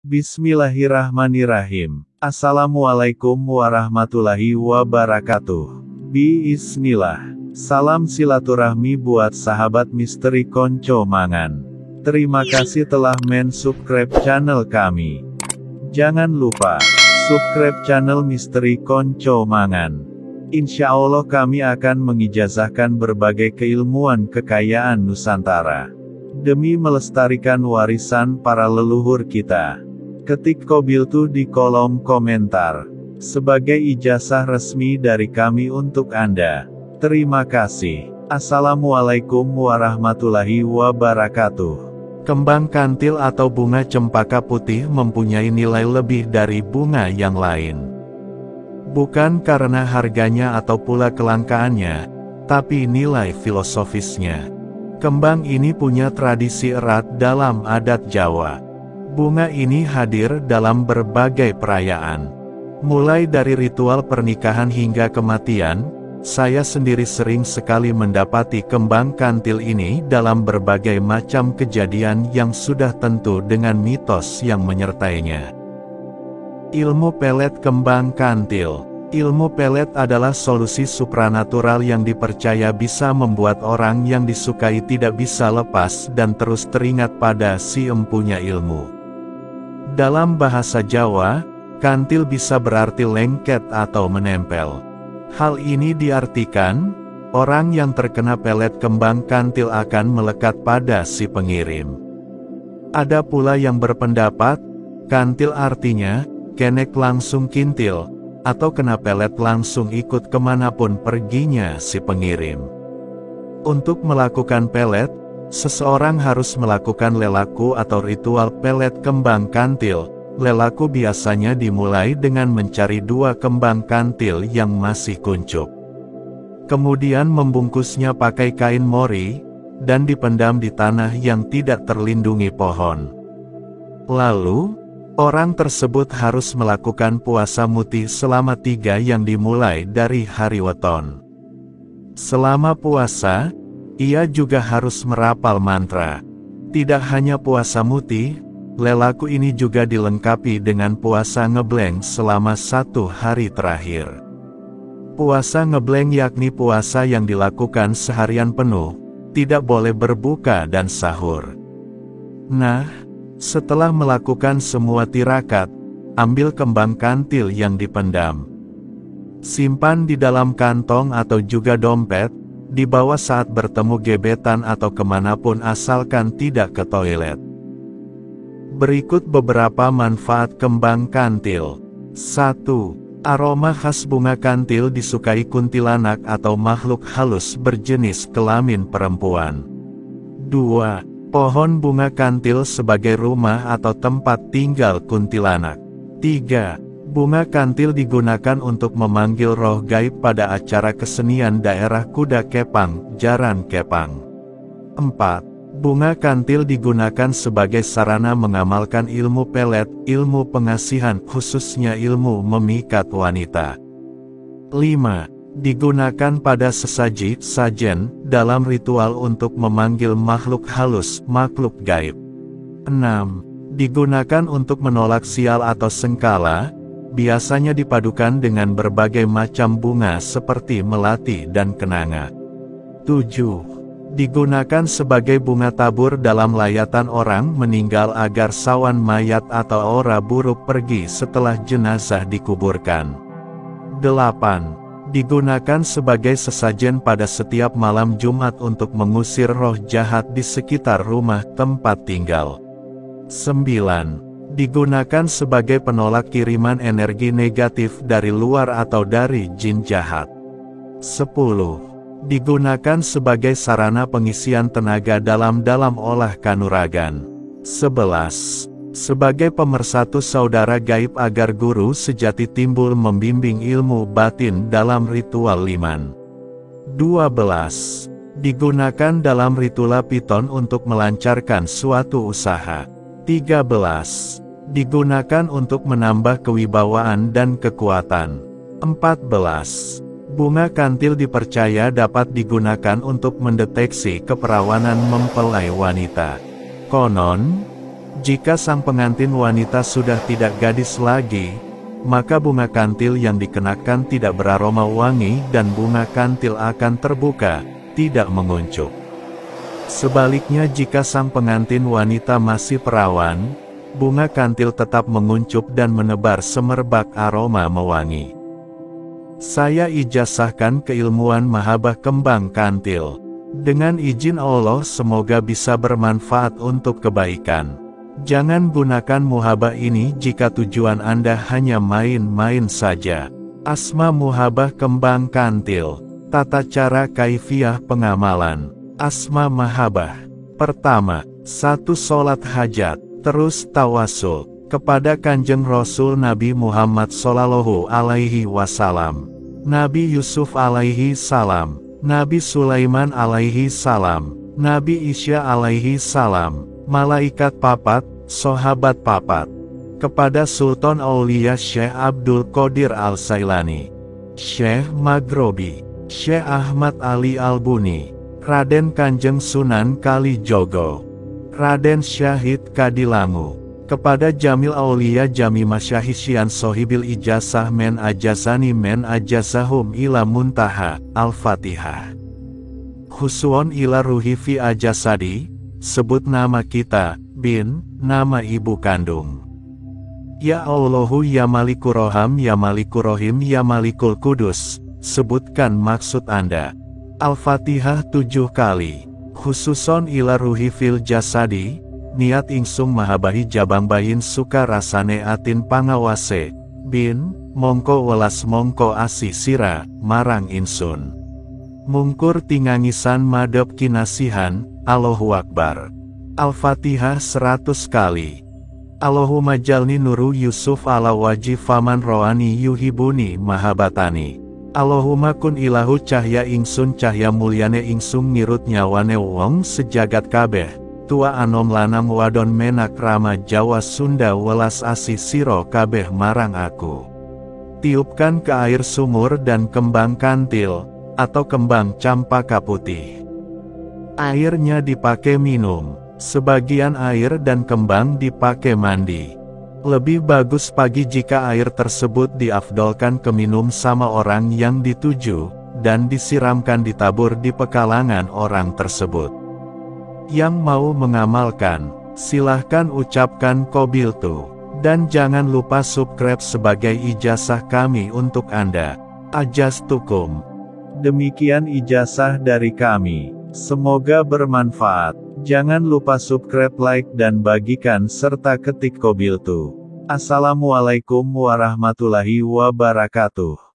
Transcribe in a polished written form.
Bismillahirrahmanirrahim. Assalamualaikum warahmatullahi wabarakatuh. Bismillah. Salam silaturahmi buat sahabat misteri Konco Mangan. Terima kasih telah men-subscribe channel kami. Jangan lupa subscribe channel misteri Konco Mangan. Insya Allah kami akan mengijazahkan berbagai keilmuan kekayaan Nusantara demi melestarikan warisan para leluhur kita. Ketik Kobiltu di kolom komentar sebagai ijazah resmi dari kami untuk Anda. Terima kasih. Assalamualaikum warahmatullahi wabarakatuh. Kembang kantil atau bunga cempaka putih mempunyai nilai lebih dari bunga yang lain. Bukan karena harganya atau pula kelangkaannya, tapi nilai filosofisnya. Kembang ini punya tradisi erat dalam adat Jawa. Bunga ini hadir dalam berbagai perayaan. Mulai dari ritual pernikahan hingga kematian, saya sendiri sering sekali mendapati kembang kantil ini dalam berbagai macam kejadian yang sudah tentu dengan mitos yang menyertainya. Ilmu pelet kembang kantil. Ilmu pelet adalah solusi supranatural yang dipercaya bisa membuat orang yang disukai tidak bisa lepas dan terus teringat pada si empunya ilmu. Dalam bahasa Jawa, kantil bisa berarti lengket atau menempel. Hal ini diartikan, orang yang terkena pelet kembang kantil akan melekat pada si pengirim. Ada pula yang berpendapat, kantil artinya, kenek langsung kintil, atau kena pelet langsung ikut kemanapun perginya si pengirim. Untuk melakukan pelet, seseorang harus melakukan lelaku atau ritual pelet kembang kantil. Lelaku biasanya dimulai dengan mencari 2 kembang kantil yang masih kuncup. Kemudian membungkusnya pakai kain mori, dan dipendam di tanah yang tidak terlindungi pohon. Lalu, orang tersebut harus melakukan puasa muti selama 3 yang dimulai dari hari weton. Selama puasa, ia juga harus merapal mantra. Tidak hanya puasa muti, lelaku ini juga dilengkapi dengan puasa ngebleng selama 1 hari terakhir. Puasa ngebleng yakni puasa yang dilakukan seharian penuh, tidak boleh berbuka dan sahur. Nah, setelah melakukan semua tirakat, ambil kembang kantil yang dipendam. Simpan di dalam kantong atau juga dompet, dibawa saat bertemu gebetan atau kemanapun asalkan tidak ke toilet. Berikut beberapa manfaat kembang kantil. 1. Aroma khas bunga kantil disukai kuntilanak atau makhluk halus berjenis kelamin perempuan. 2. Pohon bunga kantil sebagai rumah atau tempat tinggal kuntilanak. 3. Bunga kantil digunakan untuk memanggil roh gaib pada acara kesenian daerah Kuda Kepang, Jaran Kepang. 4. Bunga kantil digunakan sebagai sarana mengamalkan ilmu pelet, ilmu pengasihan, khususnya ilmu memikat wanita. 5. Digunakan pada sesaji, sajen, dalam ritual untuk memanggil makhluk halus, makhluk gaib. 6. Digunakan untuk menolak sial atau sengkala, biasanya dipadukan dengan berbagai macam bunga seperti melati dan kenanga. 7. Digunakan sebagai bunga tabur dalam layatan orang meninggal agar sawan mayat atau aura buruk pergi setelah jenazah dikuburkan. 8. Digunakan sebagai sesajen pada setiap malam Jumat untuk mengusir roh jahat di sekitar rumah tempat tinggal. 9. Digunakan sebagai penolak kiriman energi negatif dari luar atau dari jin jahat. 10. Digunakan sebagai sarana pengisian tenaga dalam olah kanuragan. 11. Sebagai pemersatu saudara gaib agar guru sejati timbul membimbing ilmu batin dalam ritual liman. 12. Digunakan dalam ritual piton untuk melancarkan suatu usaha. 13. Digunakan untuk menambah kewibawaan dan kekuatan. 14. Bunga kantil dipercaya dapat digunakan untuk mendeteksi keperawanan mempelai wanita. Konon, Jika sang pengantin wanita sudah tidak gadis lagi, maka bunga kantil yang dikenakan tidak beraroma wangi dan bunga kantil akan terbuka, tidak menguncup. Sebaliknya jika sang pengantin wanita masih perawan, bunga kantil tetap menguncup dan menebar semerbak aroma mewangi. Saya ijazahkan keilmuan mahabbah kembang kantil. Dengan izin Allah semoga bisa bermanfaat untuk kebaikan. Jangan gunakan muhabbah ini jika tujuan Anda hanya main-main saja. Asma muhabbah kembang kantil. Tata cara kaifiyah pengamalan. Asma mahabbah. Pertama, 1. Sholat hajat, terus tawasul kepada Kanjeng Rasul Nabi Muhammad Shallallahu Alaihi Wasallam, Nabi Yusuf Alaihi Salam, Nabi Sulaiman Alaihi Salam, Nabi Isya Alaihi Salam, malaikat papat, sahabat papat, kepada Sultan Aulia Syekh Abdul Qadir Al-Sailani, Syekh Maghrobi, Syekh Ahmad Ali Al-Buni, Raden Kanjeng Sunan Kalijogo, Raden Syahid Kadilangu, kepada Jamil Aulia Jami Masyahisyan Sohibil Ijazah Men Ajazani Men Ajazahum ila Muntaha, Al-Fatihah. Huswon ila ruhi fi ajasadi, sebut nama kita, bin, nama ibu kandung. Ya Allahu ya Malikur Roham ya Malikur Rohim ya Malikul Kudus, sebutkan maksud Anda. Al-Fatihah 7 kali. Khususon ila ruhi fil jasadi, niat ingsung mahabahi jabang bayin suka rasane atin pangawase, bin, mongko welas mongko asih sira, marang insun. Mungkur tingangisan madep kinasihan, Allahu Akbar. Al-Fatihah 100 kali. Allahumma jalni nuru Yusuf ala wajih faman roani yuhibuni mahabatani. Allahumma kun ilahu cahya ingsun cahya mulyane ingsun ngirut nyawane wong sejagat kabeh. Tua anom lanang wadon menak rama Jawa Sunda welas asih siro kabeh marang aku. Tiupkan ke air sumur dan kembang kantil, atau kembang campaka putih. Airnya dipakai minum, sebagian air dan kembang dipakai mandi. Lebih bagus pagi jika air tersebut diafdolkan ke minum sama orang yang dituju, dan disiramkan ditabur di pekalangan orang tersebut. Yang mau mengamalkan, silahkan ucapkan qobiltu, dan jangan lupa subscribe sebagai ijazah kami untuk Anda. Ajastukum. Demikian ijazah dari kami. Semoga bermanfaat. Jangan lupa subscribe, like dan bagikan serta ketik qobiltu. Assalamualaikum warahmatullahi wabarakatuh.